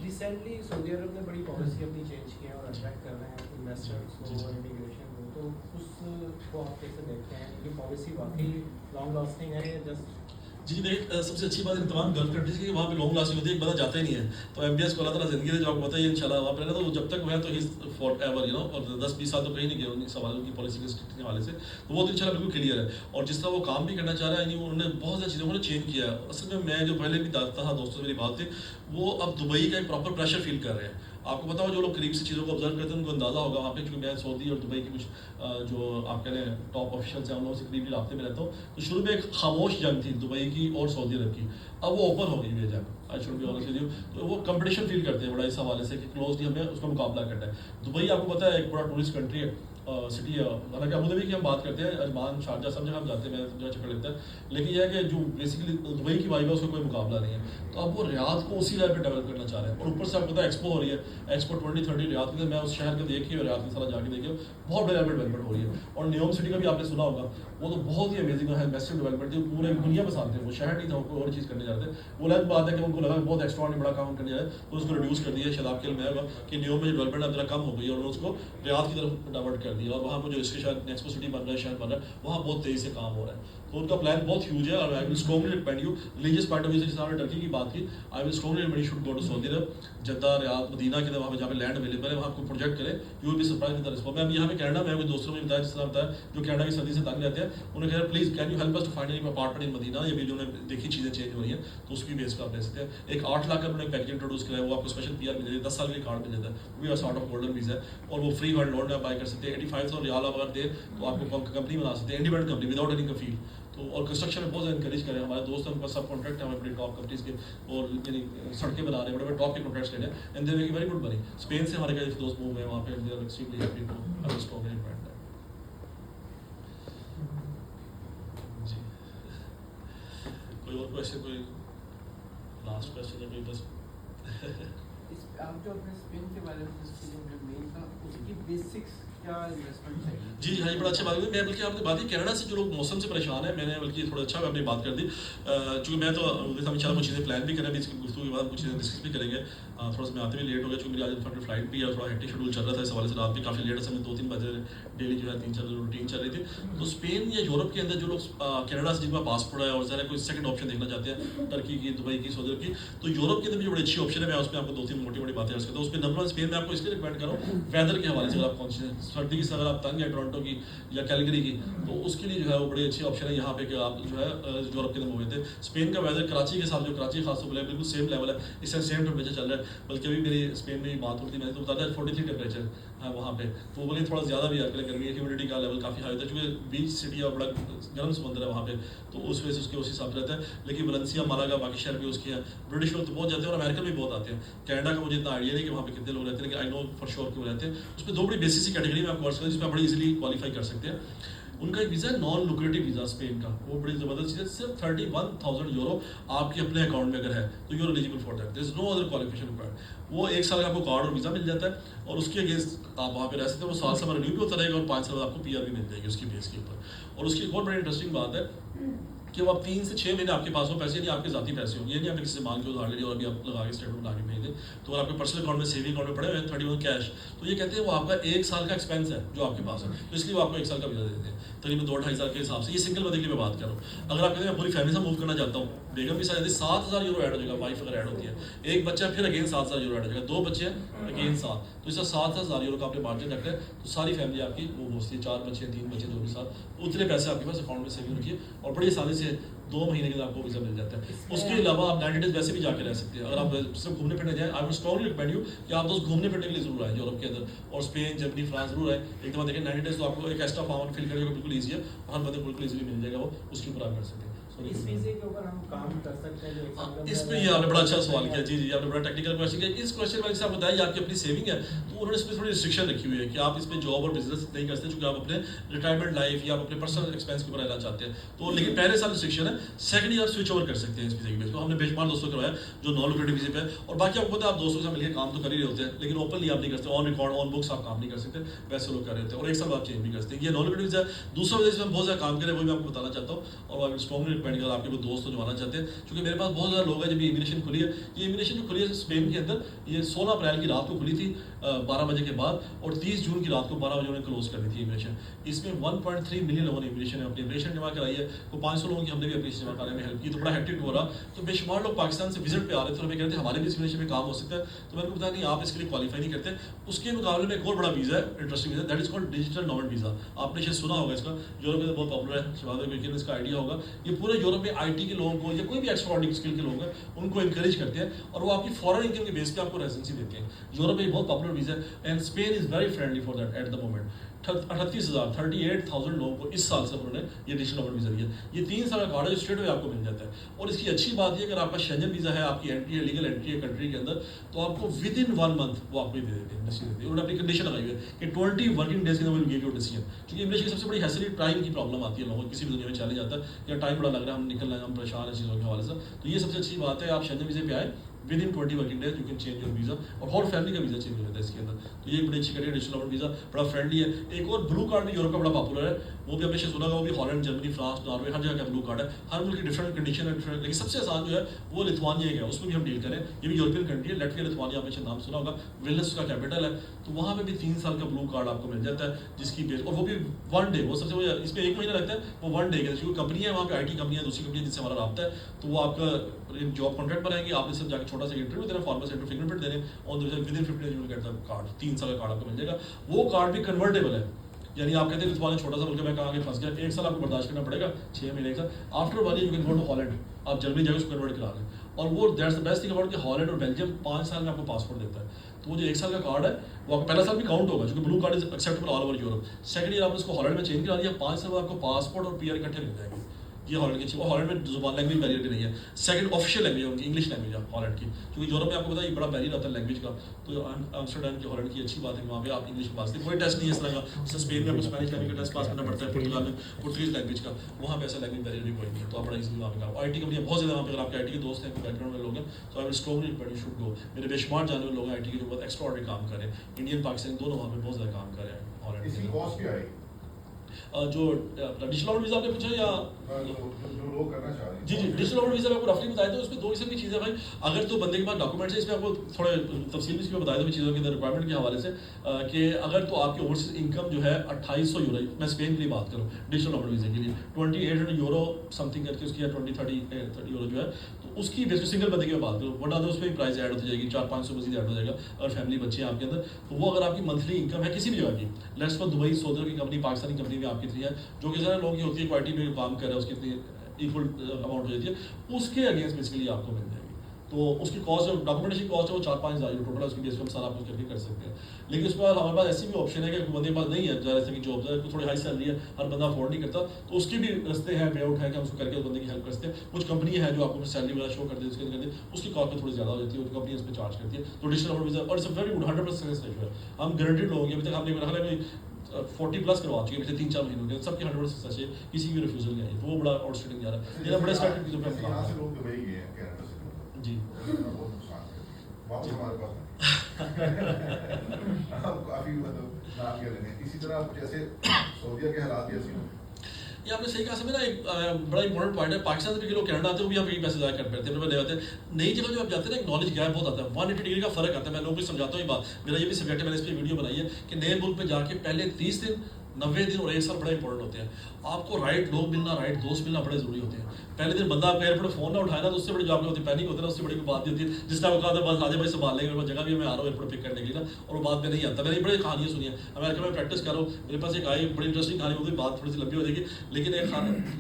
Recently Saudi Arab ने बड़ी पॉलिसी अपनी चेंज की है और अट्रैक्ट कर रहे हैं इन्वेस्टर्स जी, जी। को और इमिग्रेशन को, तो उसको आप कैसे देखते हैं? ये पॉलिसी वाकई लॉन्ग लास्टिंग है या जस्ट? जी देखिए, सबसे अच्छी बात इन तमाम गल्फ कंट्रीज की वहाँ पे लॉन्ग लास्टिंग होती है, एक बंदा जाता ही नहीं है, तो MBS को अल्लाह ताला ज़िंदगी दे, जो आपको पता है इंशाल्लाह वहाँ पे रहना, तो जब तक हुआ तो ही फॉर एवर, यू नो, और 10-20 साल तो कहीं नहीं गए उन सवालों की पॉलिसी के स्ट्रिक्ट के हवाले से, तो वो तो इंशाल्लाह बिल्कुल क्लियर है। और जिस तरह वो काम भी करना चाह रहा है, यानी उन्होंने बहुत सारी चीज़ों को चेंज किया है। असल में मैं जो पहले भी जानता था, दोस्तों से मेरी बात थी, वो अब दुबई का एक प्रॉपर प्रेशर फील कर रहे हैं। आपको पता हो जो लोग करीब से चीज़ों को ऑब्जर्व करते हैं उनको अंदाज़ा होगा वहाँ पे, क्योंकि मैं सऊदी और दुबई की कुछ जो आप कह रहे हैं टॉप ऑफिशियल्स हैं उन लोगों से करीबी रास्ते में रहता हूँ, तो शुरू में एक खामोश जंग थी दुबई की और सऊदी अरब की, अब वो ओपन हो गई है जंग। I should be honest with you, तो वो कंपटीशन फील करते हैं बड़ा इस हवाले से कि क्लोजली हमें उसका मुकाबला करना है। दुबई आपको पता है एक बड़ा टूरिस्ट कंट्री है, सिटी है, हालांकि अबू धाबी की हम बात करते हैं, अजमान, शारजा सब जगह हम जाते हैं, मैं सब जगह चक्कर लगता है, लेकिन यह है कि जो बेसिकली दुबई की वाइब है उसका कोई मुकाबला नहीं है। तो अब वो रियाद को उसी लेवल पे डेवलप करना चाह रहे हैं, और ऊपर से आपको पता है एक्सपो हो रही है, एक्सपो 2030 रियाद के, मैं उस शहर को देखिए और रियाद के सारा जाके देखिए, बहुत बड़े लेवल पर डेवलपमेंट हो रही है। और न्यूयॉर्क सिटी का भी आपने सुना होगा, वो तो बहुत ही अमेजिंग है, मैसिव डेवलपमेंट जो पूरे दुनिया में साथ है, वो शहर नहीं था, कोई और चीज़ करने जाते हैं। वो अलग बात है कि उनको लगा बहुत एक्स्ट्रा बड़ा काम करने जा रहे हैं, तो उसको रिड्यूस कर दिया। शायद आपके में होगा कि न्यूयॉर्क में डेवलपमेंट अब जरा कम हो गई और उन्होंने उसको रियाद की तरफ डाइवर्ट कर दिया, और वहाँ पर जो इसके शायद एक्सपो सिटी बन रहा है, शहर बन रहा है, वहाँ बहुत तेज़ी से काम हो रहा है। तो उनका प्लान बहुत ह्यूज है, और I will strongly recommend you religious point of view से, जिस आपने टर्की की बात की, I will strongly recommend you should go to Saudi Arab, Jeddah, Riyadh, Medina के, वहाँ पे जहाँ पे लैंड अवेलेबल है, वहाँ आपको प्रोजेक्ट करें, you will be surprise with the response. मैं अभी यहाँ पे कनाडा में कुछ दोस्तों ने बताया, जिस तरह बताया जो कनाडा की सर्दी से तंग रहते हैं, उन्हें कह रहे please can you help us to find any apartment in Medina, ये भी उन्होंने देखी चीज़ें चेंज हो रही हैं, तो उसकी बेस पर आप ले सकते हैं। एक 8 लाख का उन्होंने पैकेज इंट्रोड्यूस किया है, वो आपको स्पेशल PR मिल जाए, 10 साल के लिए कार्ड मिल जाता है, वो भी सॉर्ट ऑफ गोल्डन वीज़ा है, और वो फ्री वर्ल्ड लोन में बाय कर सकते हैं। 85,000 रियाल अगर दे तो आपको कंपनी बना सकते हैं, इंडिपेंडेंट कंपनी विदाउट एनी कफील। तो और कंस्ट्रक्शन में बहुत ज़्यादा इंकरेज करें, हमारे दोस्त हैं, सब कॉन्ट्रैक्ट है हमारे बड़ी टॉप कंपनीज के, और यानी सड़कें बना रहे हैं, बड़े बड़े टॉप के कॉन्ट्रैक्ट्स ले रहे हैं, and they making very good money. Spain से हमारे कई दोस्त मूव हैं वहाँ पे, they are extremely happy to have a strong impact. जी, कोई और क्वेश्चन, कोई लास्ट क्वेश्चन है कोई? बस आप जो अपने स्पेन के बारे में जो मेन था उसकी बेसिक्स क्या इन्वेस्टमेंट चाहिए? जी हाँ, ये बड़ा अच्छा बात है। मैं बल्कि आपने बात की कनाडा से जो लोग मौसम से परेशान है, मैंने बल्कि थोड़ा अच्छा अपनी बात कर दी, चूँकि मैं तो हम इंशाल्लाह कुछ चीज़ें प्लान भी करें, अभी इसकी गुफ्तगू के बाद कुछ चीज़ें डिस्कस भी करेंगे। थोड़ा सा मैं आते भी लेट हो गया, चूँकि मेरी आज इनफैक्ट फ्लाइट भी है, थोड़ा हेक्टिक शेड्यूल चल रहा था, इस हवाले से रात भी काफ़ी लेट, समय 2-3 बजे डेली जो है 3-4 रूटीन चल रही थी। तो स्पेन या यूरोप के अंदर जो लोग कनाडा से जिनका पासपोर्ट है और ज़रा कोई सेकंड ऑप्शन देखना चाहते हैं, टर्की की, दुबई की, सऊदी अरब की, तो यूरोप के अंदर भी बड़ी अच्छी ऑप्शन है। मैं उसमें आपको 2-3 मोटी बातें अर्ज करता हूँ। उसमें नंबर 1 स्पेन में आपको इसलिए रिकमेंड कर रहा हूँ, वेदर के हवाले से अगर आप कौन सी सर्दी की, अगर आप तंग है टोरंटो की या कैलगरी की, तो उसके लिए जो है वो बड़ी अच्छी ऑप्शन है यहाँ पे कि आप जो है यूरोप के अंदर मूव थे। स्पेन का वेदर कराची के साथ, जो कराची खास तौर पर बिल्कुल सेम लेवल है, इससे सेम टेम्परेचर चल रहा है, बल्कि अभी मेरी स्पेन में बात होती थी, मैंने तो बताया 43 टेम्परेचर है वहाँ पे, तो वो बोले थोड़ा ज़्यादा भी आजकल गर्मी है, ह्यूमिडिटी का लेवल काफ़ी हाई होता है, क्योंकि बीच सिटी और बड़ा गर्म समुद्र है वहाँ पे, तो उस वजह से उसके उस हिसाब से रहता है। लेकिन वलेंसिया, मालागा, बाकी शहर भी उसके हैं, ब्रिटिश लोग तो बहुत जाते हैं और अमेरिकन भी बहुत आते हैं। कनाडा का मुझे इतना आइडिया नहीं कि वहाँ पे कितने लोग रहते हैं, लेकिन आई नो फॉर श्योर कि वो रहते हैं। उसमें 2 बड़ी बेसिक सी कैटेगरी में आपको वर्क जिसमें आप बड़ी इजीली क्वालिफाई कर सकते हैं। उनका एक वीज़ा है नॉन लुक्रेटिव वीज़ा स्पेन का, वो बड़ी ज़बरदस्त चीज़ है। सिर्फ 31,000 यूरो आपके अपने अकाउंट में अगर है तो you're eligible for that, there is no other qualification required. वो 1 साल का आपको कार्ड और वीज़ा मिल जाता है और उसके अगेंस्ट आप वहाँ पे रह सकते हैं। वो 7 साल में रिन्यू भी होता रहेगा और 5 साल बाद आपको PR भी मिल जाएगी उसकी बेस के ऊपर। और उसकी एक और बड़ी इंटरेस्टिंग बात है कि वो आप 3 से 6 महीने आपके पास हो पैसे, नहीं आपके ज़ाती पैसे होंगे, ये नहीं आपने किसी से मांग के उधार ले लिया और अभी आप लगा के स्टेटमेंट बना के भेज दें। तो अगर आपके पर्सनल अकाउंट में सेविंग अकाउंट में पड़े हुए हैं 31 कैश, तो ये कहते हैं वो आपका 1 साल का एक्सपेंस है जो आपके पास है, तो इसलिए वो आपको 1 साल का वीज़ा देते हैं तकरीबन 2-2.5 साल के हिसाब से। ये सिंगल बंदे की मैं बात कर रहा हूँ। अगर आप कहते हैं मैं पूरी फैमिली से मूव करना चाहता हूँ, बेगम भी साथ जाती है, 7,000 यूरो ऐड हो जाएगा, वाइफ अगर ऐड होती है, एक बच्चा फिर अगेन 7,000 यूरो ऐड हो जाएगा, 2 बच्चे हैं अगेन 7, तो इसका 7,000 यूरो का आपने मार्जिन रखा है, तो सारी फैमिली आपकी वो पहुँचती है, 4 बच्चे 3 बच्चे जो भी साथ, उतने पैसे आपके पास अकाउंट में सेविंग रखिए और बड़ी आसानी से 2 महीने के अंदर आपको वीज़ा मिल जाता है। उसके अलावा आप 90 डेज वैसे भी जाके रह सकते हैं। अगर आप सिर्फ घूमने फिरने जाएं, I would strongly recommend you कि आप दोस्त घूमने फिरने के लिए जरूर आए यूरोप के अंदर, और स्पेन, जर्मनी, फ्रांस जरूर आए। एक दफ़ा देखें 90 डेज तो आपको एक एक्स्ट्रा फॉर्म फिल करके बिल्कुल ईजी है, हर बंदे को बिल्कुल ईजिली मिल जाएगा, वो उसके ऊपर आप कर सकते हैं। इस वीज़े के ऊपर हम काम कर सकते हैं जो एक साल का इस पे ये आपने बड़ा अच्छा सवाल किया। जी आपने बड़ा टेक्निकल क्वेश्चन किया। इस क्वेश्चन में जैसे आप बताया आपकी अपनी सेविंग है, तो उन्होंने इसमें थोड़ी रिस्ट्रिक्शन रखी हुई है कि आप इसमें जॉब और बिजनेस नहीं कर सकते, क्योंकि आप अपने रिटायरमेंट लाइफ या आप अपने पर्सनल एक्सपेंस के ऊपर रहना चाहते हैं। तो लेकिन पहले साल रिस्ट्रिक्शन है, सेकंड ईयर आप स्विच ओवर कर सकते हैं इस वीज़े के बेस पे। हमने बेशुमार दोस्तों करवाया जो नॉन लुक्रेटिव वीज़े पे है, और बाकी आपको पता है आप दोस्तों के साथ मिलकर काम तो कर ही रहे होते हैं, लेकिन ओपनली आप नहीं करते, ऑन रिकॉर्ड ऑन बुक्स आप काम नहीं कर सकते, वैसे लोग कर रहे होते हैं, और 1 साल बाद चेंज भी कर सकते हैं। ये नॉन लुक्रेटिव वीज़ा है। दूसरा वीज़ा जिसमें हम बहुत ज़्यादा काम करें वही मैं आपको बताना चाहता हूँ, और आई स्ट्रांगली रिकमेंड कर आपके वो दोस्त जो आना चाहते हैं, क्योंकि मेरे पास बहुत ज़्यादा लोग हैं। जब ये इमिग्रेशन खुली है, ये इमिग्रेशन जो खुली है स्पेन के अंदर, ये 16 अप्रैल की रात को खुली थी 12 बजे के बाद, और 30 जून की रात को 12 बजे उन्हें क्लोज करनी थी इमिग्रेशन। इसमें 1.3 मिलियन लोगों ने इमिग्रेशन अपनी इमिग्रेशन जमा कराई है, तो 500 लोगों की हमने भी इमिग्रेशन जमा कराने में हेल्प की, तो बड़ा हेक्टिक हो रहा। तो बेशुमार लोग पाकिस्तान से विजिट पे आ रहे थे और हमें कहते हैं हमारे भी इस इमिग्रेशन में काम हो सकता है, तो मैंने बताया नहीं आप इसके लिए क्वालिफाई नहीं करते। उसके मुकाबले में एक और बड़ा वीज़ा है, interesting visa, that is called digital nomad visa. आपने शायद सुना होगा इसका, यूरोप में बहुत पॉपुलर है, शबाब भाई इसका आइडिया होगा। ये पूरे यूरोप में IT के लोगों को या कोई भी एक्स्ट्राऑर्डिनरी स्किल के लोग हैं उनको इंकरेज करते हैं, और वो आपकी फॉरेन इनकम के बेस पे आपको रेजिडेंसी देते हैं। यूरोप में बहुत पॉपुलर वीज़ा है and Spain is very friendly for that at the moment. 38,000 लोगों को इस साल से उन्होंने ये डिजिटल नॉमेड वीज़ा दिया। ये 3 साल का कार्ड है जो स्ट्रेट वे आपको मिल जाता है। और इसकी अच्छी बात ये, अगर आपका शेंजन वीज़ा है, आपकी एंट्री है, लीगल एंट्री है कंट्री के अंदर, तो आपको विद इन 1 मंथ वो आपको दे देते हैं डिसीजन। उन्होंने अपनी कंडीशन लगाई हुई है कि 20 वर्किंग डेज के अंदर विल गिव यू डिसीजन। क्योंकि इमिग्रेशन की सबसे बड़ी हैसली टाइम की प्रॉब्लम आती है लोगों को, किसी भी दुनिया में चले जाता है या टाइम बड़ा लग रहा है, हम निकल रहे हैं, हम परेशान है चीज़ों के हवाले से। तो ये सबसे अच्छी बात है, आप शेंजन वीज़े पे आए, with in 20 working days you can change your visa, और होल फैमिली का वीज़ा चेंज हो जाता है इसके अंदर। तो ये बड़ी अच्छी कैटेगरी डिजिटल नॉमेड वीज़ा, बड़ा फ्रेंडली है। एक और ब्लू कार्ड भी यूरोप का बड़ा पॉपुलर है, वो भी आपने शायद सुना होगा, वो भी हॉलैंड, जर्मनी, फ्रांस, नॉर्वे, हर जगह का ब्लू कार्ड है। हर मुल्क की डिफरेंट कंडीशन है, डिफरेंट, लेकिन सबसे आसान जो है वो लिथुआनिया है, उसमें भी हम डील करें। ये भी यूरोपियन कंट्री है, लैटविया, लिथुआनिया, आपने शायद नाम सुना होगा, विल्नियस उसका कैपिटल है। तो वहाँ पे भी 3 साल का ब्लू कार्ड आपको मिल जाता है, जिसकी बेस, और वो भी 1 डे, वो सबसे इसमें 1 महीना लगता है, वो 1 डे के, क्योंकि कंपनी है वहाँ पे, IT कंपनी है, दूसरी कंपनी जिससे हमारा रब्ता है, तो वो आपका जॉब कॉन्ट्रैक्ट बनाएंगे, आपने सिर्फ जाकर छोटा सा इंटरव्यू देना, फॉर्मल सेंटर फिंगरप्रिंट देने, और with in 15 days you will get the card. 3 साल का कार्ड आपको मिल जाएगा। वो कार्ड भी कन्वर्टेबल है, यानी आप कहते हैं लिथुआनिया छोटा सा मुल्क है, मैं कहाँ आगे फंस गया, 1 साल आपको बर्दाश्त करना पड़ेगा, 6 महीने का। After 1 year you can go to Holland, आप जर्मनी जाकर उसको कन्वर्ट करा लें। और वो that's the best thing about कि हॉलैंड और बेल्जियम 5 साल में आपको पासपोर्ट देता है। तो वो जो 1 साल का कार्ड है वो आपका पहला साल भी काउंट होगा, क्योंकि blue card is acceptable all over Europe. Second year आपने उसको हॉलैंड में चेंज करा दिया, 5 साल बाद आपको पासपोर्ट और PR इकट्ठे मिल जाएंगे। ये हॉलैंड की, और हॉलैंड में जुबान लैंग्वेज बैरियर भी नहीं है। सेकंड ऑफिशियल लैंग्वेज है उनकी इंग्लिश लैंग्वेज है हॉलैंड की, क्योंकि यूरोप में आपको पता है ये बड़ा बैरियर आता है लैंग्वेज का। तो आम्स्टरडैम की हॉलैंड की अच्छी बात है कि वहाँ पे आप इंग्लिश में बात करते, कोई टेस्ट नहीं है इस तरह का। जैसे स्पेन में आपको स्पेनिश लैंग्वेज का टेस्ट पास करना पड़ता है, पुर्तगाल में पुर्तगीज लैंग्वेज का, वहाँ पे ऐसा लैंग्वेज बैरियर भी कोई नहीं है, तो आप बड़ा इजीली वहाँ पे काम। IT कंपनियाँ बहुत ज़्यादा वहाँ पे, अगर आपके IT के दोस्त हैं, बैकग्राउंड में लोग हैं, तो I will strongly recommend you should गो। मेरे बेशुमार जाने वाले लोग हैं IT के जो बहुत एक्स्ट्राऑर्डिनरी काम कर रहे हैं, इंडियन पाकिस्तानी दोनों वहाँ पे बहुत ज़्यादा काम कर रहे हैं हॉलैंड। इसकी कॉस्ट क्या है? जो डिजिटल नॉमेड वीज़ा आपने पूछा या जो लोग करना चाह रहे हैं? जी डिजिटल नॉमेड वीज़ा मैं आपको रफली बताया, तो इसमें 2 किस्म की चीज़ें भाई। अगर तो बंदे के पास डॉक्यूमेंट्स है, इसमें आपको थोड़े तफसील इसमें बताया था चीज़ों के अंदर रिक्वायरमेंट के हवाले से, कि अगर तो आपकी ओवरसीज इनकम जो है 2800 यूरो, मैं स्पेन के लिए बात करूँ डिजिटल नॉमेड वीज़े के लिए 2800 यूरो समथिंग करके उसकी, या 20-30 यूरो जो है, तो उसकी बेस पर सिंगल बंदे की मैं बात करूँ, वरना उसमें भी प्राइस ऐड होती जाएगी, 400-500 मजीद ऐड हो जाएगा। अगर फैमिली बच्चे हैं आपके अंदर, तो वो अगर आपकी मंथली इनकम है किसी भी जगह की, लेट्स फॉर दुबई, सऊदी अरब की कंपनी, पाकिस्तानी कंपनी में आपकी 3 है, जो कि ज़रा लोगों की होती है, क्वालिटी में काम कर रहा है, उसकी इतनी इक्वल अमाउंट हो जाती है, उसके अगेंस्ट बेसिकली आपको मिल जाएगी। तो उसकी कॉस्ट, जो डॉक्यूमेंटेशन कॉस्ट है वो 4-5 हज़ार यूरो टोटल है, उसकी बेस पर हम सारा कुछ करके कर सकते हैं। लेकिन उसके बाद हमारे पास ऐसी भी ऑप्शन है कि बंदे के पास नहीं है ज़्यादा की जॉब है, थोड़ी हाई सैलरी है, हर बंदा अफोर्ड नहीं करता, तो उसके भी रास्ते हैं, वे आउट है कि हम उसको करके उस बंदे की हेल्प करते हैं। कुछ कंपनी है जो आपको सैलरी वगैरह शो करती है, उसके अंदर उसकी कॉस्ट थोड़ी ज़्यादा हो जाती है, वो कंपनी इस पर चार्ज करती है। तो डिजिटल नॉमेड वीज़ा, और it's a very good 100% success ratio है, हम गारंटीड लोग हैं। अभी तक हमने रखा है 40+ करवा चुके हैं पिछले 3-4 महीनों के, सबके 100% सक्सेस है, किसी की रिफ्यूजल नहीं आई, तो वो बड़ा आउटस्टैंडिंग जा रहा है। मेरा बड़े स्ट्रैटेजी पे हम यहाँ काम से कर लोग दुबई गए हैं कनाडा से लोग, जी बहुत नुकसान है, वापस हमारे पास हम काफी मतलब नाम क्या लेने। इसी तरह जैसे सऊदीया के हालात भी ऐसे होंगे। ये आपने सही कहा। मेरा एक बड़ा इंपॉर्टेंट पॉइंट है, पाकिस्तान से भी लोग कनाडा आते हैं, वो भी आप यही पैसे ज़ाया कर पाते हैं, नए आते हैं। नई जगह जो आप जाते हैं ना, एक नॉलेज गैप बहुत आता है, 180 डिग्री का फर्क आता है। मैं लोगों को समझाता हूँ ये बात, मेरा ये भी सब्जेक्ट है, मैंने इस पर वीडियो बनाई है कि नए मुल्क में जाके पहले 30 दिन, 90 दिन और 1 साल बड़ा इंपॉर्टेंट होते हैं। आपको राइट लोग मिलना, राइट दोस्त मिलना बड़े जरूरी होते हैं। पहले दिन बंदा आपका एयरपोर्ट फोन ना उठाए ना, तो उससे बड़ी जो आपकी होती है पैनिक होता है ना, उससे बड़ी कोई बात नहीं होती है। जिस टाइम कहा था बस राजा भाई संभाल लेंगे, जगह भी मैं आ रहा हूँ एयरपोर्ट पिक करने के लिए ना, और वो बात में नहीं आता। मैंने बड़ी कहानियाँ सुनी है, अमेरिका में प्रैक्टिस कर रहा हूँ, मेरे पास एक आई बड़ी इंटरेस्टिंग कहानी होती है, बात थोड़ी सी लंबी हो जाएगी, लेकिन एक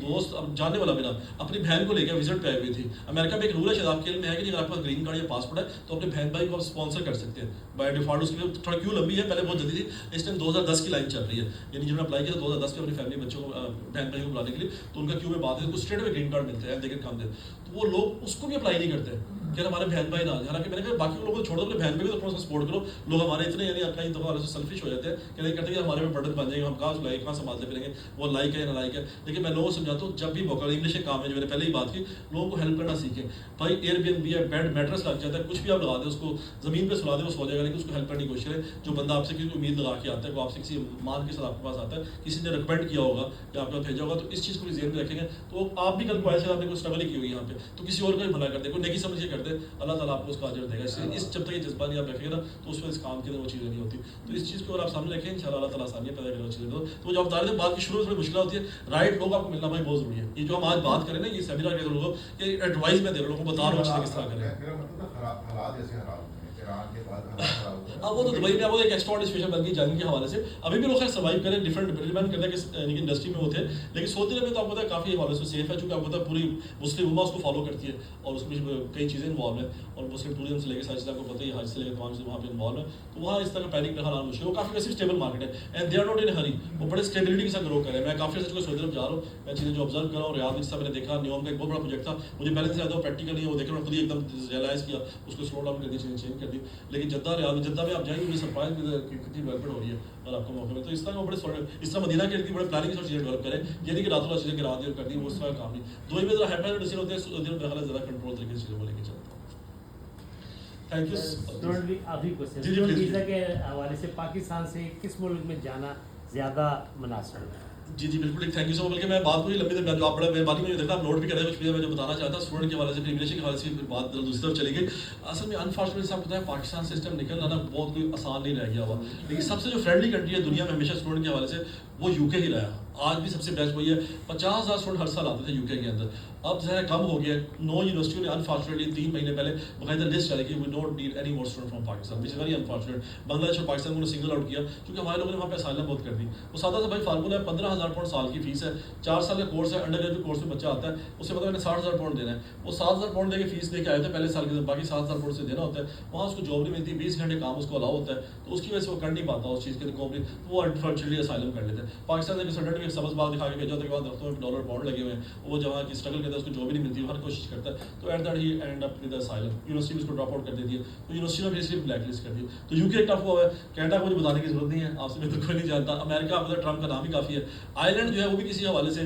दोस्त अब जानने वाला मेरा अपनी बहन को लेकर विजिट पे आई हुई थी। अमेरिका में एक रूल है शायद आपके में है कि अगर आपके पास ग्रीन कार्ड या पासपोर्ट है तो अपने बहन भाई को आप स्पॉन्सर कर सकते हैं बाय डिफॉल्ट। उसके लिए थोड़ा क्यों लंबी है, पहले बहुत जल्दी थी, इस टाइम 2010 की लाइन चल रही है, यानी जिन्होंने अप्लाई किया 2010 में अपनी फैमिली बच्चों को बहन भाई को बुलाने के लिए, तो उनका क्यों में बात है, स्ट्रेट में ग्रीन कार्ड मिलते हैं, देखें काम दे, तो वो लोग उसको भी अप्लाई नहीं करते कि हमारे बहन भाई ना। हालांकि मैंने कहा बाकी लोगों को छोड़ो, अपने बहन भाई को तो सपोर्ट करो। लोग हमारे इतने यानी कई दफा सेल्फिश हो जाते हैं कि नहीं करते कि हमारे में बर्डन बन जाएगा, हम कहाँ लाइक कहाँ संभालते फिरेंगे, वो लाइक है या ना लाइक है। लेकिन मैं लोगों को समझाता हूँ, जब भी मौका, इंग्लिश के काम है जो मैंने पहले ही बात की, लोगों को हेल्प करना सीखें। भाई एयरबीएनबी है, बेड मैट्रेस लग जाता है, कुछ भी आप लगा दें उसको, जमीन पे सुला दें, वो सो जाएगा, लेकिन उसको हेल्प करने की कोशिश करें। जो बंदा आपसे किसी उम्मीद लगा के आता है, वो आपसे किसी मान के साथ आपके पास आता है, किसी ने रिकमेंड किया होगा या आपके पास भेजा होगा, तो इस चीज़ को भी ध्यान में रखेंगे। तो आप भी कल को ऐसे आपने कोई स्ट्रगल ही की होगी यहाँ पे, तो किसी और का भी भला कर दे, कोई नेकी समझ के कर दे, अल्लाह ताला आपको उसका अजर देगा। इसलिए इस जब तक ये जज्बा नहीं आप रखेंगे ना, तो उसमें इस काम के अंदर वो चीज़ें नहीं होती। तो इस चीज़ को अगर आप सामने रखें, इंशाल्लाह अल्लाह ताला आसानियाँ पैदा करेगा चीज़ें। तो जो आप बता रहे थे, बात की शुरू में थोड़ी मुश्किल होती है, राइट लोग आपको मिलना भाई बहुत जरूरी है। ये जो हम आज बात करें ना, ये सेमिनार के लोगों ये एडवाइस में दे रहे लोगों को बता रहा हूँ अच्छे से किस तरह करें। मेरा मतलब था हालात जैसे हालात होते हैं, ईरान के बाद हालात खराब होते हैं। अब वो तो दुबई में वो एक एक्स्ट्राऑर्डिनरी सिचुएशन बन गई जंग के हवाले से। अभी भी लोग खैर सर्वाइव करें, डिफरेंट डिपेंड करता है कि इंडस्ट्री में वो थे, लेकिन सऊदी अरब में तो आपको पता है काफ़ी हवाले से सेफ है, चूँकि आपको पता है पूरी मुस्लिम उम्मा उसको फॉलो करती है और उसमें कई चीज़ें इन्वॉल्व हैं, और मुस्लिम टूरिज्म से लेकर सारी चीज़ें आपको पता ही, हज से लेकर तमाम चीज़ें वहाँ पे इन्वॉल्व है। तो वहाँ इस तरह का पैनिक रखना मुश्किल, वो काफ़ी वैसे स्टेबल मार्केट है and they are not in hurry, वो बड़े स्टेबिलिटी के साथ ग्रो कर रहे हैं। मैं काफ़ी अर्से सऊदी अरब जा रहा हूँ, मैं चीज़ें जो ऑब्जर्व कर रहा हूँ, रियाद में जिसका मैंने देखा, न्यूयॉर्क का एक बहुत बड़ा प्रोजेक्ट था, मुझे पहले से ज़्यादा प्रैक्टिकल नहीं है, वो देखकर मैं खुद ही एकदम रियलाइज़ किया, उसको स्लो डाउन कर दी, चीज़ें चेंज कर दी। लेकिन जद्दा रियाद में, जद्दा में आप जाएंगे मुझे सरप्राइज कितनी डेवलपमेंट हो रही है और आपको मौके में। तो इस तरह वो बड़े इस तरह मदीना के बड़े प्लानिंग से चीज़ें डेवलप करें, यानी कि रातों रात चीज़ें गिरा दी और कर दी, वो उस तरह का काम नहीं। दो ही में ज़रा हैप्पी डिसीजन होते हैं, ज़्यादा कंट्रोल तरीके से चीज़ों को लेकर चलते हैं। Thank you. आखिरी क्वेश्चन, जी, प्लीज। वीज़ा के हवाले से पाकिस्तान से किस मुल्क में जाना ज़्यादा मुनासिब है? जी बिल्कुल, थैंक यू सो मच। बल्कि मैं बात को ही लंबी देर जो आप बड़ा मेहरबानी में देखा, आप नोट भी कर रहे हैं कुछ चीज़ें मैं जो बताना चाहता हूँ स्टूडेंट के हवाले से, इमिग्रेशन के हवाले से बात दूसरी तरफ चली गई। असल में अनफॉर्चुनेटली आपको पता है पाकिस्तान सिस्टम निकलना ना बहुत कोई आसान नहीं रह गया हुआ, लेकिन सबसे जो फ्रेंडली कंट्री है दुनिया में हमेशा स्टूडेंट के हवाले से वो यूके ही रहा। आज भी सबसे बेस्ट वही है। 50,000 स्टूडेंट हर साल आते थे यूके के अंदर, अब जो है कम हो गया। 9 यूनिवर्सिटियों ने अनफॉर्चुनेटली 3 महीने पहले बाकायदा लिस्ट चली कि we don't need any more student from Pakistan, which is very unfortunate. Bangladesh और पाकिस्तान को सिंगल आउट किया क्योंकि हमारे लोगों ने वहाँ पे असाइलम बहुत कर दी। वो सादा सा भाई फार्मूला है, 15,000 पाउंड साल की फीस है, 4 साल का कोर्स है, अंडर ग्रेजुएट कोर्स में बच्चा आता है, उससे मतलब मैंने 60,000 पाउंड देना है। वो 7,000 पाउंड देकर फीस लेके आए थे पहले साल के अंदर, बाकी 7,000 पाउंड से देना होता है। वहाँ उसको जॉब नहीं मिलती, 20 घंटे काम उसको अलाउ होता है, तो उसकी वजह से वो कर नहीं पाता उस चीज़ के रिकवरी, तो वो अनफॉर्चुनेटली असाइलम कर लेते हैं। पाकिस्तान के स्टूडेंट भी सबस बाग दिखा के भेजा था, दफ्तरों में डॉलर पाउंड लगे हुए हैं, वो जहाँ की स्ट्रगल करता है उसको जॉब ही नहीं मिलती, हर कोशिश करता है, तो at that he and up with asylum. University उसको ड्रॉप आउट कर देती है, तो यूनिवर्सिटी में भी इसलिए ब्लैक लिस्ट कर दी। तो यूके एक टफ हुआ है, कनाडा को मुझे बताने की जरूरत नहीं है, आपसे मैं तो कोई नहीं जानता। अमेरिका आपको ट्रम्प का नाम ही काफ़ी है। आयरलैंड जो है वो भी किसी हवाले से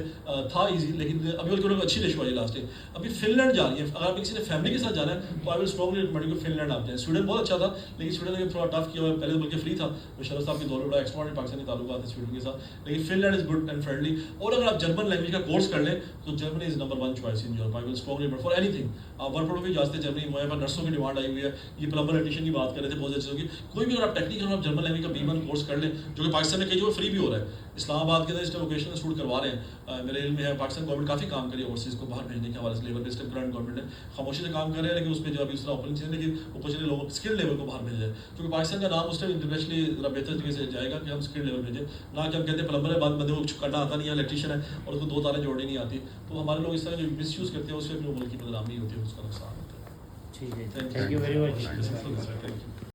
था ईजी, लेकिन अभी उनको अच्छी लिस्ट हुई लास्ट डे। अभी फिनलैंड जा रही है, अगर आप किसी ने फैमिली के साथ जाना है तो I will strongly recommend you Finland आप जाए। स्वीडन बहुत अच्छा था, लेकिन स्वीडन ने थोड़ा टफ किया हुआ है, पहले तो बल्कि फ्री था, शरद साहब के दौर में बड़ा एक्स्ट्राऑर्डिनरी पाकिस्तानी ताल्लुकात है स्वीडन के साथ, लेकिन Finland is good and friendly. और अगर आप जर्मन लैंग्वेज का कोर्स कर लें तो Germany is number 1 choice in Europe. I will strongly recommend for anything. आप वर्क परमिट भी जाते हैं जर्मनी, वहाँ पर नर्सों की डिमांड आई हुई है, ये प्लम्बर इलेक्ट्रीशियन की बात कर रहे थे बहुत चीज़ों की। कोई भी अगर आप टेक्निकल आप जर्मन लैंग्वेज का B1 कोर्स कर लें, जो कि पाकिस्तान में कई जगह फ्री भी हो रहा है, इस्लामाबाद के अंदर इस वोकेशनल इंस्टीट्यूट करवा रहे हैं, मेरे इल्म में है। पाकिस्तान गवर्नमेंट काफ़ी काम करी ओवरसीज़ को बाहर भेजने के हवाले से, लेबर बेस्ड करंट गवर्नमेंट ने खामोशी से काम कर रहे हैं, लेकिन उसमें जो अभी उस तरह ओपनिंग चीज़ें, लेकिन वो कुछ लोगों स्किल लेवल को बाहर भेज रहे हैं, क्योंकि पाकिस्तान का नाम उस टाइम इंटरनेशनली ज़रा बेहतर तरीके से जाएगा कि हम स्किल लेवल भेजें, ना कि हम कहते हैं प्लम्बर है, बाद बंदे को करना आता नहीं है, इलेक्ट्रीशियन है और उसको 2 तारें जोड़नी नहीं आती। तो हमारे लोग इस तरह जो मिस यूज़ करते हैं उससे अपने मुल्क की बदनामी होती है, उसका नुकसान होता है। ठीक है, थैंक यू वेरी मच।